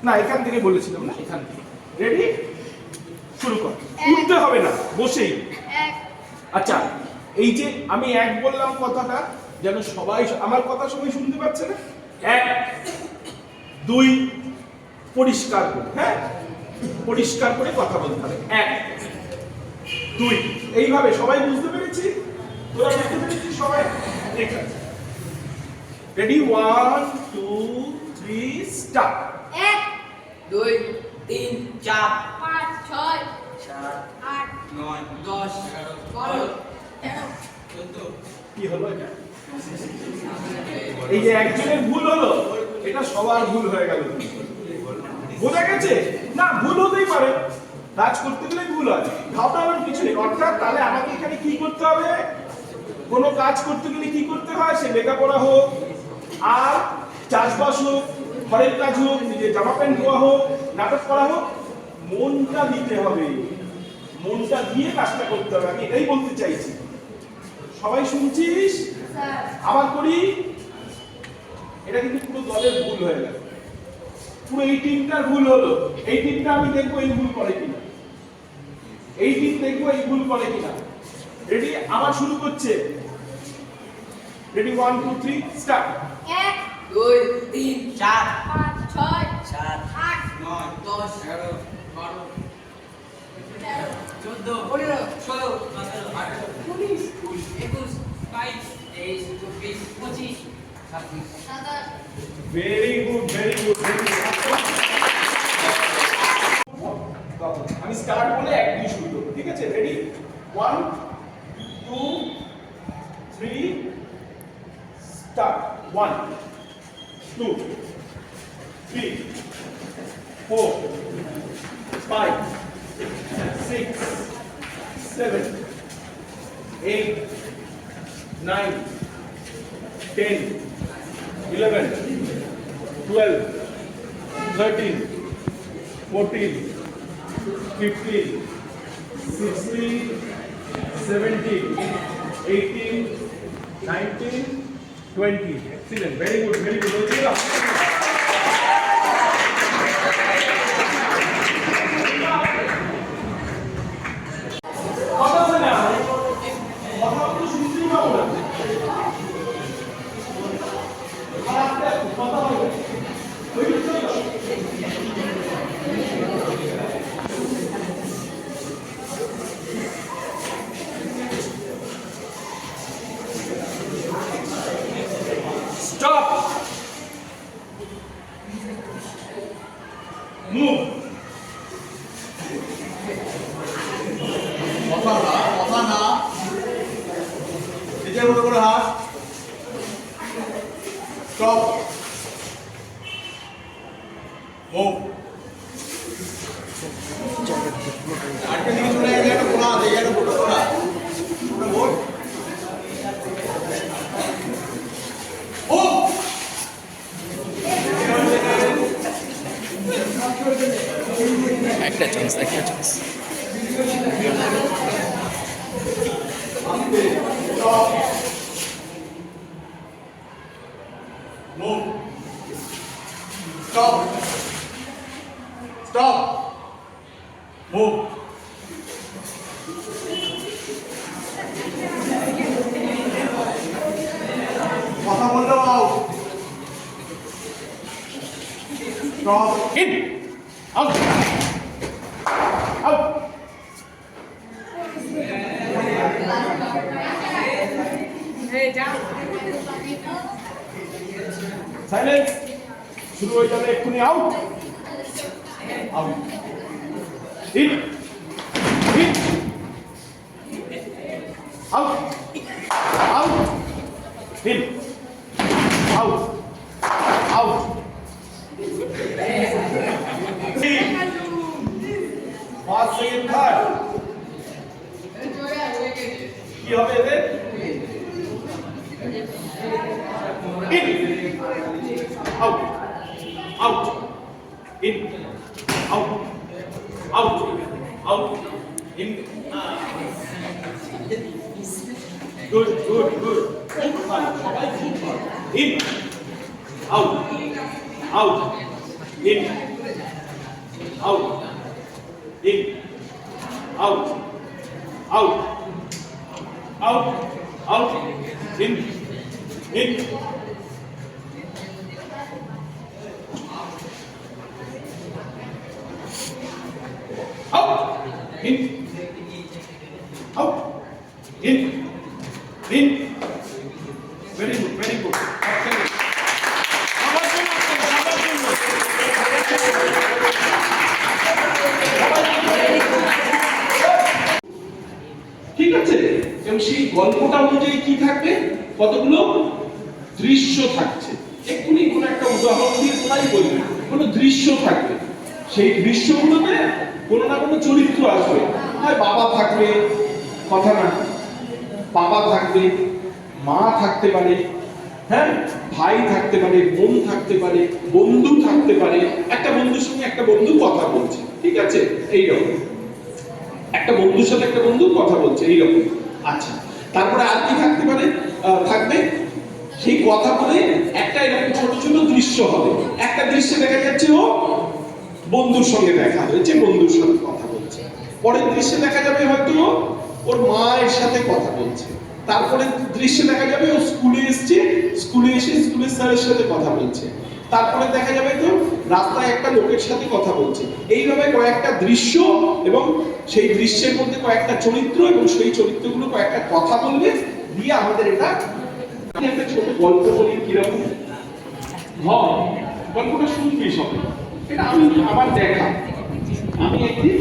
না এখান থেকে বলেছিলাম না, এখান থেকে। রেডি, শুরু কর। উঠতে হবে না, বসেই। আচ্ছা, এই যে আমি এক বললাম কথাটা, যেন সবাই আমার কথা সবাই শুনতে পাচ্ছে না। এক, দুই, পরিষ্কার করে, হ্যাঁ পরিষ্কার করে কথা বলতে হবে। এক, দুই, এইভাবে সবাই বুঝতে পেরেছি? তোরা বুঝতে পেরেছিস সবাই? ঠিক আছে, রেডি, 1 2 3 স্টার্ট। 1 2 3 4 5 6 7 8 9 10 11 12 13 কি হলো এটা? এই যে একজনের ভুল হলো, এটা সবার ভুল হয়ে গেল। বোঝা গেছে না? ভুল হতেই পারে, কাজ করতে গেলে ভুল হয়, ঘাবড়ানোর কিছু নেই। অর্থাৎ তাহলে আমাকে এখানে কি করতে হবে? কোনো কাজ করতে গেলে কি করতে হয়? সে লেখাপড়া হোক, আর চাষবাস হোক, ঘরের কাজ হোক, নিজের জামা প্যান্ট ধোয়া হোক, নাটক করা হোক, মনটা দিতে হবে, মনটা দিয়ে কাজটা করতে হবে। আমি এটাই বলতে চাইছি। সবাই শুনছিস? স্যার আবার করি। এটা কিন্তু পুরো দলের ভুল হয়ে গেল, পুরো এই টিমটার ভুল হলো। এই টিমটা আমি দেখবো এই ভুল করে কিনা, এই টিম দেখবো এই ভুল করে কিনা। রেডি, আবার শুরু করছে। Ready, 1 2 3 start. 1 2 3 4 5 6 7 8 9 10 11 12 13 14 15 16 17 18 19 20 21 22 23 24 25 26 27 very good, very good, very good. আমি স্টার্ট বলে এক দিয়ে শুরু করব, ঠিক আছে? Ready, 1 2 3 start. 1 2 3 4 5 6 7 8 9 10 11 12 13 14 15 16 17 18 19 20. Excellent, very good, very good. কথা বলে না, কথা তো শুনতেই পাবো না। কথা বলবে stop, move, কথা না নিজের মতো করে হাত স্টপ মুভ আটকে দিকে চলে গেলে একটা খোলা আছে একটা ফটো খোলা ওটা বল ও একটা chance stop move stop stop move কথা বললেও out stop in, out, out. Silence. শুরু হয়ে যাবে এক্ষুনি। Out, out, in, in, out, out, in, out, out. First, second, third. কি হবে এদের? In, out, out, in, out, out, out, in. Good, good, good. In, out, out, in, in, out, in, out, in, in. Very good, very good. Excellent. সবার জন্য, সবার জন্য। ঠিক আছে, এবং সেই গল্পটা অনুযায়ী কি থাকবে, কতগুলো দৃশ্য থাকছে। এক্ষুনি কোনো একটা উদাহরণ দিয়ে তোরাই বলবি, কোনো দৃশ্য থাকবে, সেই দৃশ্যগুলোতে কোনো না কোনো চরিত্র আসবে। হয় বাবা থাকবে, কথা না, বাবা থাকবে, মা থাকতে পারে, হ্যাঁ, ভাই থাকতে পারে, বোন থাকতে পারে, বন্ধু থাকতে পারে। একটা বন্ধুর সঙ্গে একটা বন্ধু কথা বলছে, ঠিক আছে, এইরকম একটা বন্ধুর সাথে একটা বন্ধু কথা বলছে, এইরকম। আচ্ছা, তারপরে আর কি থাকতে পারে, থাকবে সেই কথা বলে একটা এরকম ছোট ছোট দৃশ্য হবে। একটা দৃশ্যে দেখা যাচ্ছে ও বন্ধুর সঙ্গে দেখা হয়েছে, বন্ধুর সাথে কথা বলছে। পরের দৃশ্যে দেখা যাবে হয়তো ওর মায়ের সাথে কথা বলছে। তারপরে দৃশ্যে দেখা যাবে ও স্কুলে এসছে, স্কুলে এসে স্কুলের স্যারের সাথে কথা বলছে। তারপরে দেখা যাবে তো রাস্তায় একটা লোকের সাথে কথা বলছে। এইভাবে কয়েকটা দৃশ্য এবং সেই দৃশ্যের মধ্যে কয়েকটা চরিত্র এবং সেই চরিত্রগুলো কয়েকটা কথা বলবে, দিয়ে আমাদের এটা একটা ছোট গল্প বলি। কিরকম হয় গল্পটা শুনবি সবাই, এটা আমি আমার দেখা, আমি একদিন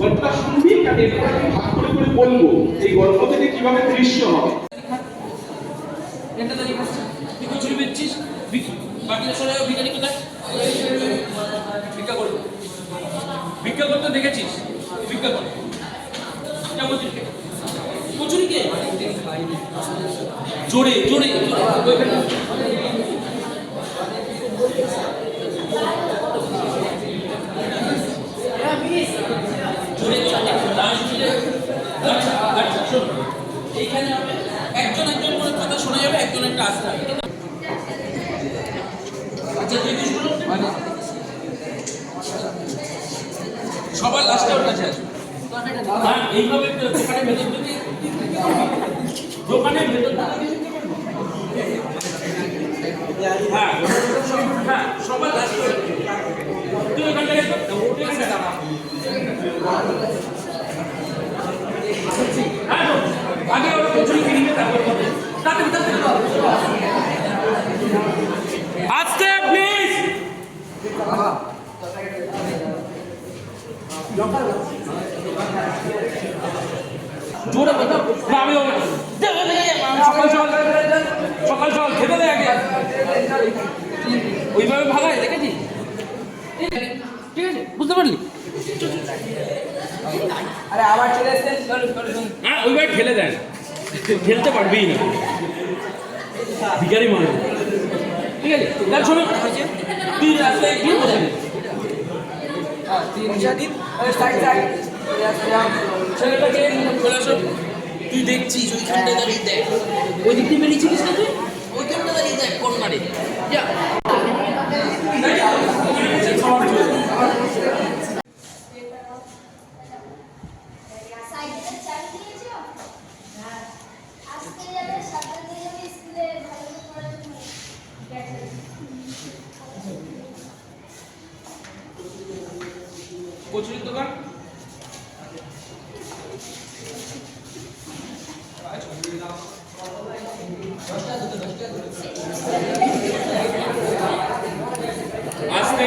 গল্পটা শুনবি, কারণ এটা আমি ভাগ করে করে বলবো এই গল্প থেকে কিভাবে দৃশ্য হবে। এটা তো লিখা আছে তুই কিছু লিখছিস বাকিটা সরে ভিখারি কোথায় ভিক্ষা করবো ভিক্ষা করতে দেখেছিস ভিক্ষা কর কেমন কচুরি কে জোরে জোরে এইখানে একজন একজন করে কথা শোনা যাবে, একজন একটা আসতে হবে। আচ্ছা তুই কি শুনো সবার লাস্টে ওর কাছে আসবে। হ্যাঁ এইভাবে দোকানের ভেতর থেকে দোকানের ভেতর হ্যাঁ হ্যাঁ সবার লাস্টে তুই ওখান থেকে আগে ওরা কচুরি কিনে আস্তে প্লিজ জোরে কথা না আমি সকাল সকাল সকাল সকাল খেতে দেয় আগে ওইভাবে ভাগায় দেখেছি ঠিক আছে বুঝতে পারলি আরে আবার চলে এসেছে হ্যাঁ ওইভাবে ঠেলে দেয় ঠেলতে পারবেই না ভিখারি মানুষ ঠিক আছে তার শোনো তুই রাস্তায় গিয়ে বসে দিন সাইড সাইড ছেলেটাকে চলে আসো তুই দেখছিস ওইখানটা দাঁড়িয়ে দেখ ওই দিক থেকে বেরিয়েছিলিস না তুই ওইখানটা দাঁড়িয়ে দেখ কোন মারে যা কচুরির দোকান আস্তে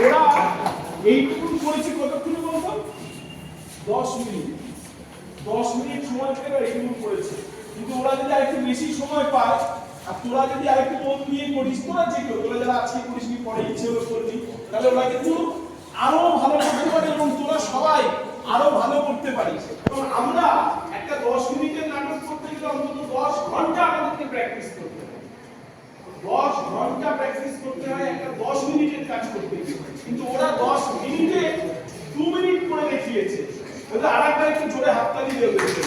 ওরা এইটুকু করেছে কতক্ষণে বলতো 10 মিনিট 10 মিনিট সময় পেলে এইটুকু করেছে কিন্তু ওরা যদি আরেকটু বেশি সময় পায় আর তোরা যদি আরেকটু মন দিয়ে করিস তোরা যে কেউ তোরা যারা আজকে করিস নি পরে ইচ্ছে হলো করবি তাহলে ওরা কিন্তু আরো ভালো করতে পারে এবং তোরা সবাই আরো ভালো করতে পারিস এবং আমরা একটা 10 মিনিটের নাটক করতে গেলে অন্তত 10 ঘন্টা আমাদেরকে প্র্যাকটিস করতে হয় 10 ঘন্টা প্র্যাকটিস করতে হয় একটা 10 মিনিটের কাজ করতে কিন্তু ওরা 10 মিনিটে 2 মিনিট করে দেখিয়েছে ওদের আরেকবার একটু জোরে হাততালি দিয়ে দিয়েছে